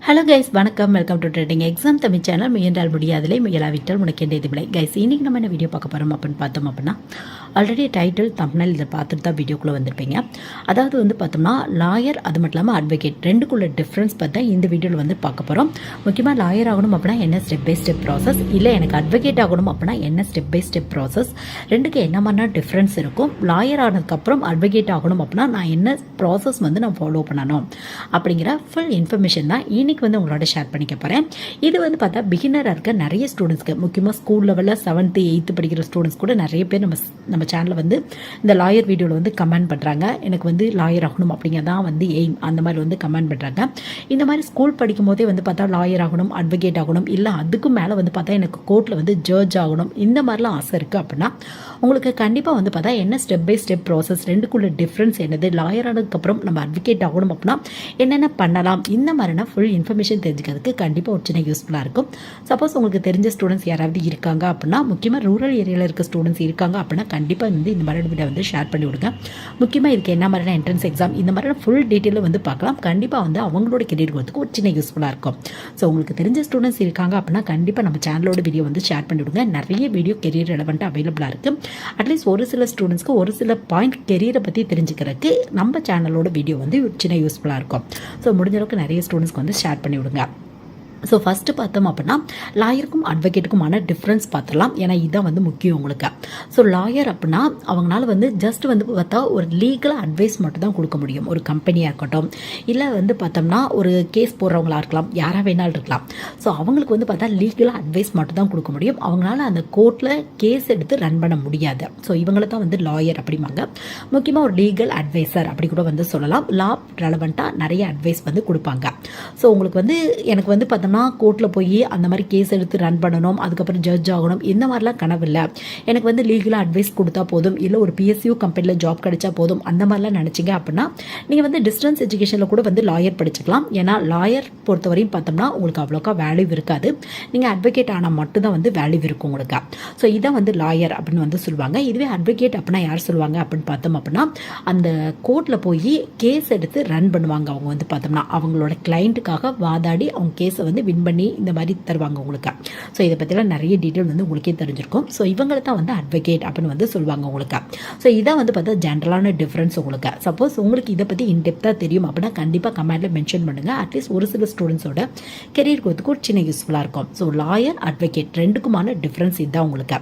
Hello guys, வணக்கம். Welcome to trending exam Tamil channel. முயன்றால் முடியாதலை முயலாவிட்டால் உனக்கு எந்த இதுவில்லை. கைஸ், இன்னைக்கு நம்ம என்ன வீடியோ பார்க்க போகிறோம் அப்படின்னு பார்த்தோம் அப்படின்னா, ஆல்ரெடி டைட்டில் தம்ப்நெயில் இதை பார்த்துட்டு தான் வீடியோக்குள்ளே வந்திருப்பீங்க. அதாவது பார்த்தோம்னா லாயர், அது மட்டும் இல்லாமல் அட்வொகேட், ரெண்டுக்குள்ள டிஃப்ரென்ஸ் பார்த்தா இந்த வீடியோவில் பார்க்க போகிறோம். முக்கியமாக லாயர் ஆகணும் அப்படின்னா என்ன ஸ்டெப் பை ஸ்டெப் ப்ராசஸ், இல்லை எனக்கு அட்வொகேட் ஆகணும் அப்படின்னா என்ன ஸ்டெப் பை ஸ்டெப் ப்ராசஸ், ரெண்டுக்கு என்ன மாதிரினா டிஃப்ரென்ஸ் இருக்கும், லாயர் ஆனதுக்கப்புறம் அட்வொகேட் ஆகணும் அப்படின்னா நான் என்ன ப்ராசஸ் நான் ஃபாலோ பண்ணணும் அப்படிங்கிற ஃபுல் இன்ஃபர்மேஷன் தான் இன்னைக்கு உங்களோட ஷேர் பண்ணிக்க போகிறேன். இது பார்த்தா பிகினராக இருக்க நிறைய ஸ்டூடெண்ட்ஸ்க்கு, முக்கியமாக ஸ்கூல் லெவலில் 7th 8th படிக்கிற ஸ்டூடெண்ட்ஸ் கூட நிறைய பேர் நம்ம சேனலில் இந்த லாயர் வீடியோவில் கமெண்ட் பண்ணுறாங்க. எனக்கு லாயர் ஆகணும் அப்படிங்கிறதான் எய்ம், அந்த மாதிரி கமெண்ட் பண்ணுறாங்க. இந்த மாதிரி ஸ்கூல் படிக்கும் போதே பார்த்தா லாயர் ஆகணும், அட்வொகேட் ஆகணும், இல்லை அதுக்கும் மேலே பார்த்தா எனக்கு கோர்ட்டில் ஜட்ஜ் ஆகணும், இந்த மாதிரிலாம் ஆசை இருக்குது அப்படின்னா உங்களுக்கு கண்டிப்பாக பார்த்தா என்ன ஸ்டெப் பை ஸ்டெப் ப்ராசஸ், ரெண்டுக்குள்ள டிஃப்ரென்ஸ் என்னது, லாயர் ஆனதுக்கப்புறம் நம்ம அட்வொகேட் ஆகணும் அப்படின்னா என்னென்ன பண்ணலாம், இந்த மாதிரினா ஃபுல் இன்ஃபர்மேஷன் தெரிஞ்சுக்கிறதுக்கு கண்டிப்பாக ஒரு சின்ன யூஸ்ஃபுல்லாக இருக்கும். சப்போஸ் உங்களுக்கு தெரிஞ்ச ஸ்டூடெண்ட்ஸ் யாராவது இருக்காங்க அப்படின்னா, முக்கியமாக ரூரல் ஏரியாவில் இருக்க ஸ்டூடெண்ட்ஸ் இருக்காங்க அப்படின்னா கண்டிப்பாக இந்த மாதிரி வீடியோ ஷேர் பண்ணி விடுங்க. முக்கியமாக இதுக்கு என்ன மாதிரியான என்ட்ரன்ஸ் எக்ஸாம், இந்த மாதிரியான ஃபுல் டீட்டெயிலில் பார்க்கலாம். கண்டிப்பாக அவங்களோட கெரியர் growth-க்கு ஒரு சின்ன யூஸ்ஃபுல்லாக இருக்கும். ஸோ உங்களுக்கு தெரிஞ்ச ஸ்டூடெண்ட்ஸ் இருக்காங்க அப்படின்னா கண்டிப்பாக நம்ம சேனலோட வீடியோ ஷேர் பண்ணி விடுங்க. நிறைய வீடியோ கெரியர் ரெலவெண்ட்டாக அவைலபிளாக இருக்குது. அட்லீஸ்ட் ஒரு சில ஸ்டூடெண்ட்ஸ்க்கு ஒரு சில பாயிண்ட் கெரியரை பற்றி தெரிஞ்சுக்கிறதுக்கு நம்ம சேனலோட வீடியோ சின்ன யூஸ்ஃபுல்லாக இருக்கும். ஸோ முடிஞ்ச அளவுக்கு நிறைய ஸ்டூடெண்ட்ஸ்க்கு ஷேர் பண்ணி விடுங்க. ஸோ ஃபஸ்ட்டு பார்த்தோம் அப்படின்னா லாயருக்கும் அட்வொகேட்டுக்குமான டிஃப்ரென்ஸ் பார்த்துலாம். ஏன்னா இதுதான் முக்கியம் உங்களுக்கு. ஸோ லாயர் அப்படின்னா அவங்களால ஜஸ்ட் பார்த்தா ஒரு லீகலாக அட்வைஸ் மட்டும் தான் கொடுக்க முடியும். ஒரு கம்பெனியாக இருக்கட்டும், இல்லை பார்த்தோம்னா ஒரு கேஸ் போடுறவங்களா இருக்கலாம், யாராக வேணாலும் இருக்கலாம். ஸோ அவங்களுக்கு பார்த்தா லீகலாக அட்வைஸ் மட்டும் தான் கொடுக்க முடியும். அவங்களால அந்த கோர்ட்டில் கேஸ் எடுத்து ரன் பண்ண முடியாது. ஸோ இவங்களை தான் லாயர் அப்படிம்பாங்க. முக்கியமாக ஒரு லீகல் அட்வைசர் அப்படி கூட சொல்லலாம். லா ரெலவெண்ட்டாக நிறைய அட்வைஸ் கொடுப்பாங்க. ஸோ உங்களுக்கு எனக்கு பார்த்தோம்னா கோர்ட்டில் போய் அந்த மாதிரி கேஸ் எடுத்து ரன் பண்ணணும், அதுக்கப்புறம் ஜட்ஜ் ஆகணும், இந்த மாதிரிலாம் கனவு இல்லை. எனக்கு லீகலாக அட்வைஸ் கொடுத்தா போதும், இல்லை ஒரு PSU கம்பெனியில் ஜாப் கிடைச்சா போதும், அந்த மாதிரிலாம் நினச்சிங்க அப்படின்னா நீங்கள் டிஸ்டன்ஸ் எஜுகேஷனில் கூட லாயர் படிச்சுக்கலாம். ஏன்னா லாயர் பொறுத்தவரையும் பார்த்தோம்னா உங்களுக்கு அவ்வளோக்கா வேல்யூ இருக்காது. நீங்கள் அட்வொகேட் ஆனால் மட்டும்தான் வேல்யூ இருக்கும் உங்களுக்கு. ஸோ இதான் லாயர் அப்படின்னு சொல்லுவாங்க. இதுவே அட்வொகேட் அப்படின்னா யார் சொல்லுவாங்க அப்படின்னு பார்த்தோம் அப்படின்னா அந்த கோர்ட்டில் போய் கேஸ் எடுத்து ரன் பண்ணுவாங்க. அவங்க பார்த்தோம்னா அவங்களோட கிளைண்ட்டுக்காக வாதாடி அவங்க கேஸை வின் பண்ணி இந்த மாதிரி தருவாங்க உங்களுக்கு. ஸோ இதை பற்றிலாம் நிறைய டீட்டெயில் உங்களுக்கே தெரிஞ்சிருக்கும். ஸோ இவங்களை தான் அட்வொகேட் அப்படின்னு சொல்லுவாங்க உங்களுக்கு. ஸோ இதான் பார்த்தா ஜென்ரலான டிஃப்ரென்ஸ் உங்களுக்கு. சப்போஸ் உங்களுக்கு இதை பற்றி இன்டெப்த்தாக தெரியும் அப்படின்னா கண்டிப்பாக கமெண்ட்டில் மென்ஷன் பண்ணுங்கள். அட்லீஸ்ட் ஒரு சில ஸ்டூடெண்ட்ஸோட கெரியர் growth-க்கு ஒரு சின்ன யூஸ்ஃபுல்லாக இருக்கும். ஸோ லாயர் அட்வொகேட் ரெண்டுக்குமான டிஃப்ரென்ஸ் இதுதான் உங்களுக்கு.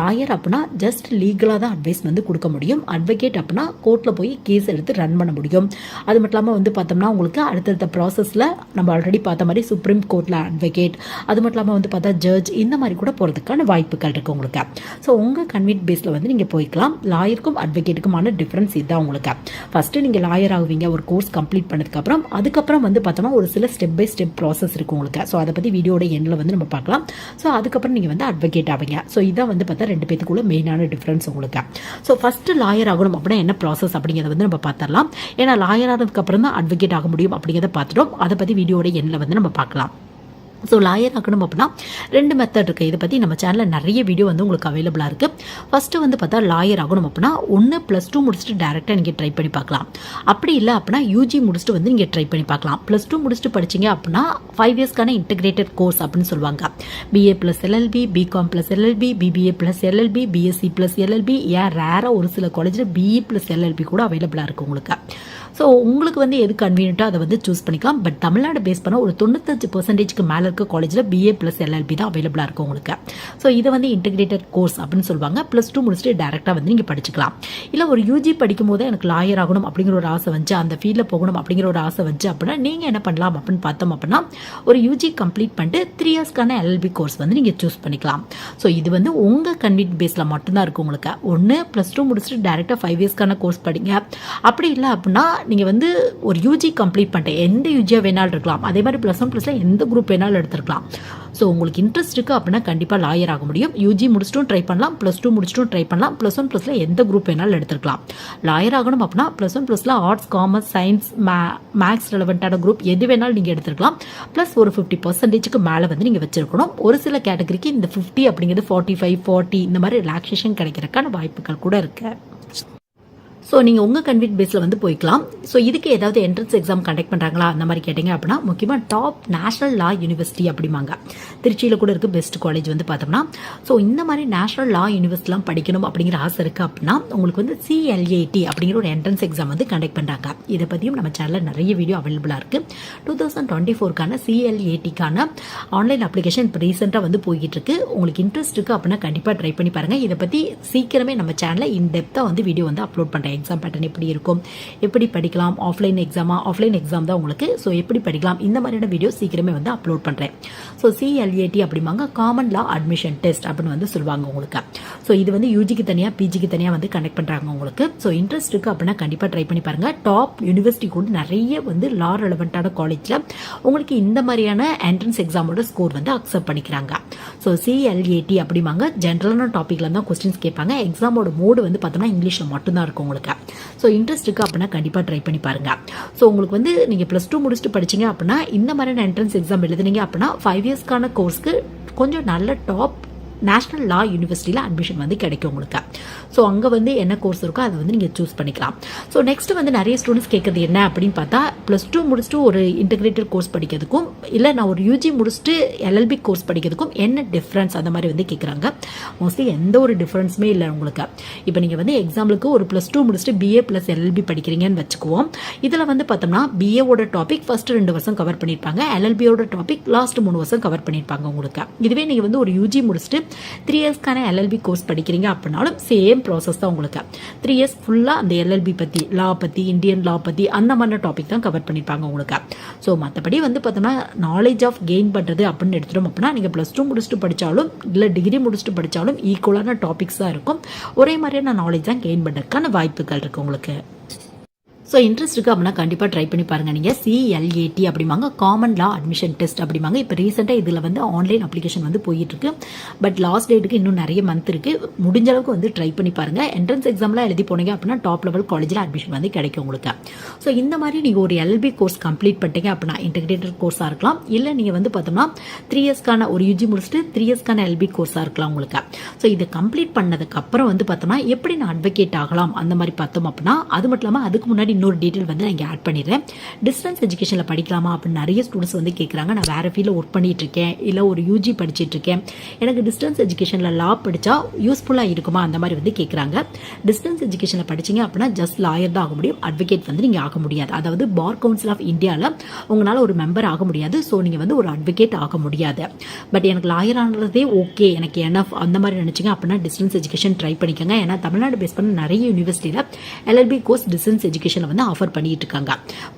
லாயர் அப்படின்னா ஜஸ்ட் லீகலாக தான் அட்வைஸ் கொடுக்க முடியும். அட்வொகேட் அப்படின்னா கோர்ட்டில் போய் கேஸ் எடுத்து ரன் பண்ண முடியும். அது மட்டும் இல்லாமல் பார்த்தோம்னா உங்களுக்கு அடுத்தடுத்த ப்ராசஸில் நம்ம ஆல்ரெடி பார்த்த மாதிரி சுப்ரீம் கோர்ட்டில் அட்வொகேட், அது மட்டும் இல்லாமல் பார்த்தா ஜட்ஜ், இந்த மாதிரி கூட போகிறதுக்கான வாய்ப்புகள் இருக்குது உங்களுக்கு. ஸோ உங்கள் கன்வீனியன்ட் பேஸில் நீங்கள் போய்க்கலாம். லாயருக்கும் அட்வொகேட்டுக்குமான டிஃப்ரென்ஸ் இதுதான் உங்களுக்கு. ஃபஸ்ட்டு நீங்கள் லாயர் ஆகுவீங்க ஒரு கோர்ஸ் கம்ப்ளீட் பண்ணதுக்கப்புறம். அதுக்கப்புறம் பார்த்தோம்னா ஒரு சில ஸ்டெப் பை ஸ்டெப் ப்ராசஸ் இருக்குது உங்களுக்கு. ஸோ அதை பற்றி வீடியோட எண்ணில் நம்ம பார்க்கலாம். ஸோ அதுக்கப்புறம் நீங்கள் அட்வொகேட் ஆவீங்க. ஸோ இதான் பார்த்தா ரெண்டு பேத்துக்குள்ள மெயினான டிஃப்ரென்ஸ் உங்களுக்கு. ஸோ ஃபஸ்ட்டு லாயர் ஆகணும் அப்படின்னா என்ன ப்ராசஸ் அப்படிங்கிறத நம்ம பார்த்துடலாம். ஏன்னா லாயர் ஆனதுக்கப்புறம் தான் அட்வொகேட் ஆக முடியும் அப்படிங்கிறத பார்த்துட்டோம். அதை பற்றி வீடியோட எண்ணில் நம்ம பார்க்கலாம். ஸோ லாயர் ஆகணும் அப்படின்னா ரெண்டு மெத்தட் இருக்குது. இதை பற்றி நம்ம சேனலில் நிறைய வீடியோ உங்களுக்கு அவைலபிளாக இருக்குது. ஃபஸ்ட்டு பார்த்தா லாயர் ஆகணும் அப்படின்னா ஒன்று +2 முடிச்சுட்டு டேரெக்டாக நீங்கள் ட்ரை பண்ணி பார்க்கலாம். அப்படி இல்லை அப்படின்னா UG முடிச்சுட்டு நீங்கள் ட்ரை பண்ணி பார்க்கலாம். +2 முடிச்சுட்டு படிச்சிங்க அப்படின்னா 5 இயர்ஸ்க்கான இன்டெகிரேட்டட் கோர்ஸ் அப்படின்னு சொல்லுவாங்க. BA + LLB, BCom + LLB, BBA + LLB, BSc + LLB, ஏன் ரேராக ஒரு சில காலேஜில் BE + LLB கூட அவைலபிளாக இருக்குது உங்களுக்கு. ஸோ உங்களுக்கு எது கன்வீனியன்ட்டோ அதை சூஸ் பண்ணிக்கலாம். பட் தமிழ்நாடு பேஸ் பண்ண ஒரு 95% மேலே இருக்க காலேஜில் BA + LLB தான் அவைலபிளாக இருக்கும் உங்களுக்கு. ஸோ இதை இன்டெகிரேட்டட் கோர்ஸ் அப்படின்னு சொல்லுவாங்க. +2 முடிச்சுட்டு டேரெக்டாக நீங்கள் படிச்சுக்கலாம். இல்லை ஒரு UG படிக்கும் போது எனக்கு லாயர் ஆகணும் அப்படிங்கிற ஒரு ஆசை வந்துச்சு, அந்த ஃபீல்டில் போகணும் அப்படிங்கிற ஒரு ஆசை வந்துச்சு அப்படின்னா நீங்கள் என்ன பண்ணலாம் அப்படின்னு பார்த்தோம் அப்படின்னா ஒரு UG கம்ப்ளீட் பண்ணிட்டு 3 இயர்ஸ்க்கான LLB கோர்ஸ் நீங்கள் சூஸ் பண்ணிக்கலாம். ஸோ இது உங்கள் கன்வீனியன்ட் பேஸில் மட்டும்தான் இருக்கும் உங்களுக்கு. ஒன்று +2 முடிச்சுட்டு டேரெக்டாக 5 இயர்ஸ்க்கான கோர்ஸ் படிங்க. அப்படி இல்லை அப்படின்னா நீங்கள் ஒரு UG கம்ப்ளீட் பண்ணிட்டு எந்த UG வேணாலும் இருக்கலாம். அதே மாதிரி +1 எந்த குரூப் வேணாலும் எடுத்துருக்கலாம். ஸோ உங்களுக்கு இன்ட்ரெஸ்ட் இருக்குது அப்படின்னா கண்டிப்பாக லாயர் ஆக முடியும். UG முடிச்சிட்டும் ட்ரை பண்ணலாம், +2 முடிச்சிட்டும் ட்ரை பண்ணலாம், +1 எந்த குரூப் வேணாலும் எடுத்துருக்கலாம். லாயர் ஆகணும் அப்படின்னா +1 ஆர்ட்ஸ், காமர்ஸ், சயின்ஸ், மேக்ஸ் ரெலவெண்ட்டான குரூப் எது வேணாலும் நீங்கள் எடுத்துருக்கலாம். ப்ளஸ் ஒரு 50%க்கு மேலே நீங்கள் வச்சிருக்கணும். ஒரு சில கேட்டகரிக்கு இந்த 50 அப்படிங்கிறது 45, 40 இந்த மாதிரி ரிலாக்ஸேஷன் கிடைக்கிறதுக்கான வாய்ப்புகள் கூட இருக்குது. ஸோ நீங்கள் உங்கள் கன்வீனியன்ட் பேஸில் வந்து போய்க்கலாம். ஸோ இதுக்கு ஏதாவது என்ட்ரன்ஸ் எக்ஸாம் கண்டக்ட் பண்ணுறாங்களா அந்த மாதிரி கேட்டிங்க அப்படின்னா முக்கியமாக டாப் நேஷனல் லா யூனிவர்சிட்டி அப்படிம்பாங்க. திருச்சியில் கூட இருக்குது பெஸ்ட் காலேஜ் வந்து பார்த்தோம்னா. ஸோ இந்த மாதிரி நேஷனல் லா யூனிவர்சிட்டிலாம் படிக்கணும் அப்படிங்கிற ஆசை இருக்குது அப்படின்னா உங்களுக்கு வந்து CLAT அப்படிங்கிற ஒரு என்ட்ரன்ஸ் எக்ஸாம் வந்து கண்டக்ட் பண்ணுறாங்க. இதை பற்றியும் நம்ம சேனலில் நிறைய வீடியோ அவைலபிளாக இருக்குது. 2024க்கான CLATக்கான ஆன்லைன் அப்ளிகேஷன் இப்போ ரீசெண்டாக வந்து போய்கிட்டு இருக்கு. உங்களுக்கு இன்ட்ரெஸ்ட் இருக்குது அப்படின்னா கண்டிப்பாக ட்ரை பண்ணி பாருங்கள். இதை பற்றி சீக்கிரமே நம்ம சேனலில் இன்டெப்த்தாக வந்து வீடியோ வந்து அப்லோட் பண்ணுறேன். எக்ஸாம் பேட்டர்ன் எப்படி இருக்கும், எப்படி படிக்கலாம், ஆஃப்லைன் எக்ஸாம் தான் உங்களுக்கு. ஸோ எப்படி படிக்கலாம் இந்த மாதிரியான வீடியோ சீக்கிரமே வந்து அப்லோட் பண்ணுறேன். ஸோ CLAT அப்படிம்பாங்க காமன் லா அட்மிஷன் டெஸ்ட் அப்படின்னு வந்து சொல்லுவாங்க உங்களுக்கு. ஸோ இது வந்து யூஜிக்கு தனியாக பிஜிக்கு தனியாக வந்து கண்டக்ட் பண்ணுறாங்க உங்களுக்கு. ஸோ இன்ட்ரெஸ்ட் இருக்குது அப்படின்னா கண்டிப்பாக ட்ரை பண்ணி பாருங்கள். டாப் யூனிவர்சிட்டி கூட நிறைய வந்து லா ரெலவெண்ட்டான காலேஜில் உங்களுக்கு இந்த மாதிரியான என்ட்ரன்ஸ் எக்ஸாமோட ஸ்கோர் வந்து அக்செப்ட் பண்ணிக்கிறாங்க. ஸோ CLAT அப்படிம்பாங்க ஜென்ரலான டாப்பிக்ல தான் கொஸ்டின்ஸ் கேட்பாங்க. எக்ஸாமோட மோடு வந்து பார்த்தோம்னா இங்கிலீஷில் மட்டும்தான் இருக்கும் உங்களுக்கு. ஸோ இன்ட்ரெஸ்ட் இருக்குது அப்படின்னா கண்டிப்பாக ட்ரை பண்ணி பாருங்க. ஸோ உங்களுக்கு வந்து நீங்கள் +2 முடிச்சுட்டு படிச்சீங்க அப்படின்னா இந்த மாதிரியான என்ட்ரன்ஸ் எக்ஸாம் எழுதுனீங்க அப்படின்னா 5 இயர்ஸ்க்கான கோர்ஸ்க்கு கொஞ்சம் நல்ல டாப் நேஷனல் லா யூனிவர்சிட்டியில் அட்மிஷன் வந்து கிடைக்கும் உங்களுக்கு. ஸோ அங்கே வந்து என்ன கோர்ஸ் இருக்கோ அதை வந்து நீங்கள் சூஸ் பண்ணிக்கலாம். ஸோ நெக்ஸ்ட் வந்து நிறைய ஸ்டூடெண்ட்ஸ் கேட்குறது என்ன அப்படின்னு பார்த்தா +2 முடிச்சுட்டு ஒரு இன்டெகிரேட்டட் கோர்ஸ் படிக்கிறதுக்கும் இல்லை நான் ஒரு UG முடிச்சுட்டு LLB கோர்ஸ் படிக்கிறதுக்கும் என்ன டிஃப்ரென்ஸ் அந்த மாதிரி வந்து கேட்குறாங்க. மோஸ்ட்லி எந்த ஒரு டிஃப்ரென்ஸுமே இல்லை உங்களுக்கு. இப்போ நீங்கள் வந்து எக்ஸாம்பிளுக்கு ஒரு +2 முடிச்சுட்டு BA + LLB படிக்கிறீங்கன்னு வச்சுக்குவோம். இதில் வந்து பார்த்தோம்னா BAவோட டாபிக் ஃபர்ஸ்ட் 2 வருஷம் கவர் பண்ணியிருப்பாங்க, LLBயோட டாபிக் லாஸ்ட் 3 வருஷம் கவர் பண்ணியிருப்பாங்க உங்களுக்கு. இதுவே நீங்கள் வந்து ஒரு UG முடிச்சுட்டு 3 இயர்ஸ்க்கான LLB கோர்ஸ் படிக்கிறீங்க அப்படின்னாலும் சேம் ப்ராசஸ் தான் உங்களுக்கு. 3 இயர்ஸ் ஃபுல்லாக அந்த LLB பற்றி லா பற்றி இந்தியன் லா பற்றி அந்த மாதிரி டாபிக் தான் கவர் பண்ணியிருப்பாங்க உங்களுக்கு. ஸோ மற்றபடி வந்து பார்த்தோம்னா நாலேஜ் ஆஃப் கெயின் பண்ணுறது அப்படின்னு எடுத்துட்டோம் அப்படின்னா நீங்கள் +2 முடிச்சுட்டு படித்தாலும் இல்லை டிகிரி முடிச்சுட்டு படித்தாலும் ஈக்குவலான டாபிக்ஸ் தான் இருக்கும். ஒரே மாதிரியான நாலேஜ் தான் கெயின் பண்ணுறதுக்கான வாய்ப்புகள் இருக்குது உங்களுக்கு. ஸோ இன்ட்ரெஸ்ட் இருக்குது அப்படின்னா கண்டிப்பாக ட்ரை பண்ணி பாருங்கள். நீங்கள் CLAT அப்படிம்பாங்க காமன் லா அட்மிஷன் டெஸ்ட் அப்படிம்பாங்க. இப்போ ரீசெண்டாக இதில் வந்து ஆன்லைன் அப்ளிகேஷன் வந்து போயிட்டுருக்கு. பட் லாஸ்ட் டேட்டுக்கு இன்னும் நிறைய மந்த் இருக்குது. முடிஞ்ச அளவுக்கு வந்து ட்ரை பண்ணி பாருங்கள். என்ட்ரன்ஸ் எக்ஸாம்லாம் எழுதி போனீங்க அப்படின்னா டாப் லெவல் காலேஜில் அட்மிஷன் வந்து கிடைக்கும் உங்களுக்கு. ஸோ இந்த மாதிரி நீங்கள் ஒரு LLB கோர்ஸ் கம்ப்ளீட் பண்ணிட்டீங்க அப்படின்னா இன்டெகிரேட்டட் கோர்ஸாக இருக்கலாம், இல்லை நீங்கள் வந்து பார்த்தோம்னா 3 இயர்ஸ்க்கான ஒரு UG முடிச்சுட்டு 3 இயர்ஸ்க்கான LLB கோர்ஸாக இருக்கலாம் உங்களுக்கு. ஸோ இதை கம்ப்ளீட் பண்ணதுக்கப்புறம் வந்து பார்த்தோம்னா எப்படி நான் அட்வொகேட் ஆகலாம் அந்த மாதிரி பார்த்தோம் அப்படின்னா அது மட்டும் இல்லாமல் அதுக்கு முன்னாடி இன்னொரு டீட்டெயில் வந்து நான் இங்கே ஆட் பண்ணிடுறேன். டிஸ்டன்ஸ் எஜுகேஷனில் படிக்கலாமா அப்படின்னு நிறைய ஸ்டூடெண்ட்ஸ் வந்து கேட்குறாங்க. நான் வேறு ஃபீல்டில் ஒர்க் பண்ணிட்டு இருக்கேன், இல்லை ஒரு UG படிச்சுட்டு இருக்கேன், எனக்கு டிஸ்டன்ஸ் எஜுகேஷனில் லா படித்தா யூஸ்ஃபுல்லாக இருக்குமா அந்த மாதிரி வந்து கேட்குறாங்க. டிஸ்டன்ஸ் எஜுகேஷனில் படிச்சிங்க அப்படின்னா ஜஸ்ட் லாயர் தான் ஆக முடியும், அட்வொகேட் வந்து நீங்கள் ஆக முடியாது. அதாவது பார் கவுன்சில் ஆஃப் இந்தியாவில் உங்களால் ஒரு மெம்பர் ஆக முடியாது. ஸோ நீங்கள் வந்து ஒரு அட்வொகேட் ஆக முடியாது. பட் எனக்கு லாயர் ஆனதே ஓகே, எனக்கு எனஃப் அந்த மாதிரி நினச்சிங்க அப்படின்னா டிஸ்டன்ஸ் எஜுகேஷன் ட்ரை பண்ணிக்கோங்க. ஏன்னா தமிழ்நாடு பேஸ் பண்ண நிறைய யூனிவர்சிட்டியில் LLB கோர்ஸ் டிஸ்டன்ஸ் எஜுகேஷனில் வந்து ஆஃபர் பண்ணிட்டு இருக்காங்க.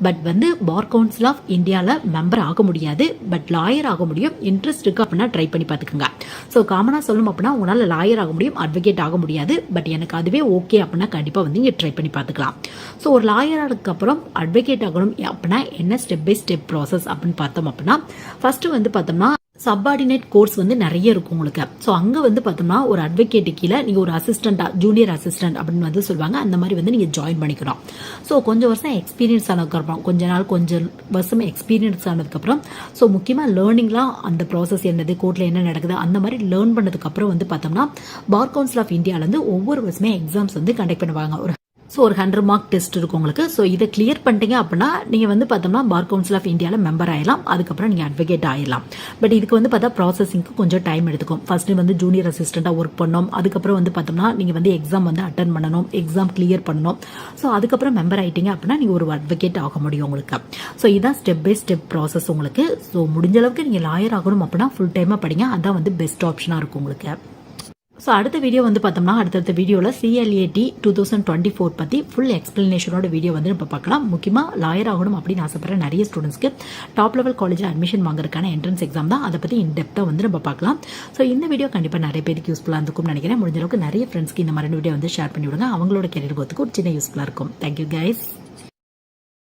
பட் வந்து பார் கவுன்சில் ஆஃப் இந்தியாவில் மெம்பர் ஆக முடியாது, பட் லாயர் ஆக முடியும். இன்ட்ரெஸ்ட் இருக்கு அப்படின்னா ட்ரை பண்ணி பார்த்துக்கோங்க. ஸோ காமனாக சொல்லணும் அப்படின்னா உங்களால் லாயர் ஆக முடியும், அட்வொகேட் ஆக முடியாது. பட் எனக்கு அதுவே ஓகே அப்படின்னா கண்டிப்பாக வந்து இங்கே ட்ரை பண்ணி பார்த்துக்கலாம். ஸோ ஒரு லாயர் அதுக்கப்புறம் அட்வொகேட் ஆகணும் அப்படின்னா என்ன ஸ்டெப் பை ஸ்டெப் ப்ராசஸ் அப்படின்னு பார்த்தோம் அப்படின்னா ஃபர்ஸ்ட் வந்து பார்த்தோம்னா சப்பார்டினேட் கோர்ஸ் வந்து நிறைய இருக்கும் உங்களுக்கு. ஸோ அங்கே வந்து பார்த்தோம்னா ஒரு அட்வொகேட்டு கீழே நீங்கள் ஒரு அசிஸ்டண்டாக ஜூனியர் அசிஸ்டன்ட் அப்படின்னு வந்து சொல்லுவாங்க, அந்த மாதிரி வந்து நீங்கள் ஜாயின் பண்ணிக்கணும். ஸோ கொஞ்சம் வருஷம் எக்ஸ்பீரியன்ஸ் ஆனதுக்கப்புறம் கொஞ்சம் வருஷம் எக்ஸ்பீரியன்ஸ் ஆனதுக்கப்புறம் ஸோ முக்கியமாக லேர்னிங்லாம் அந்த ப்ராசஸ் என்னது, கோர்ட்டில் என்ன நடக்குது அந்த மாதிரி லேர்ன் பண்ணதுக்கப்புறம் வந்து பார்த்தோம்னா பார் கவுன்சில் ஆஃப் இந்தியாவிலேருந்து ஒவ்வொரு வருஷமே எக்ஸாம்ஸ் வந்து கண்டக்ட் பண்ணுவாங்க. ஸோ ஒரு 100 மார்க் டெஸ்ட் இருக்கும் உங்களுக்கு. ஸோ இதை கிளியர் பண்ணிட்டீங்க அப்படின்னா நீங்கள் வந்து பார்த்தோம்னா பார் கவுன்சில் ஆஃப் இந்தியாவில் மெம்பர் ஆகிடலாம். அதுக்கப்புறம் நீங்கள் அட்வொகேட் ஆகிடலாம். பட் இதுக்கு வந்து பார்த்தா ப்ராசஸிங்க்கு கொஞ்சம் டைம் எடுத்துக்கும். ஃபர்ஸ்ட் வந்து ஜூனியர் அசிஸ்டண்ட்டாக ஒர்க் பண்ணணும். அதுக்கப்புறம் வந்து பார்த்தோம்னா நீங்கள் வந்து எக்ஸாம் வந்து அட்டன் பண்ணணும், எக்ஸாம் கிளியர் பண்ணணும். ஸோ அதுக்கப்புறம் மெம்பர் ஆகிட்டீங்க அப்படின்னா நீங்கள் ஒரு அட்வொகேட் ஆக முடியும் உங்களுக்கு. ஸோ இதான் ஸ்டெப் பை ஸ்டெப் ப்ராசஸ் உங்களுக்கு. ஸோ முடிஞ்ச அளவுக்கு நீங்கள் லாயர் ஆகணும் அப்படின்னா ஃபுல் டைமாக படிங்க, அதான் வந்து பெஸ்ட் ஆப்ஷனாக இருக்கும் உங்களுக்கு. ஸோ அடுத்த வீடியோ வந்து பார்த்தோம்னா அடுத்தடுத்த வீடியோவில் CLAT 2024 பற்றி ஃபுல் எக்ஸ்பிளனேஷனோட வீடியோ வந்து நம்ம பார்க்கலாம். முக்கியமாக லாயர் ஆகணும் அப்படின்னு ஆசைப்படுற நிறைய ஸ்டூடெண்ட்ஸ்க்கு டாப் லெவல் காலேஜில் அட்மிஷன் வாங்குறதுக்கான என்ட்ரன்ஸ் எக்ஸாம் தான். அதை பற்றி இன்டெப்த்தாக வந்து நம்ம பார்க்கலாம். ஸோ இந்த வீடியோ கண்டிப்பாக நிறைய பேருக்கு யூஸ்ஃபுல்லாக இருக்கும்னு நினைக்கிறேன். முடிஞ்ச அளவுக்கு நிறைய ஃப்ரெண்ட்ஸ்க்கு இந்த மாதிரி வீடியோ வந்து ஷேர் பண்ணி விடுங்க. அவங்களோட கெரியர் போகிறதுக்கு ஒரு சின்ன யூஸ்ஃபுல்லாக இருக்கும். Thank you guys.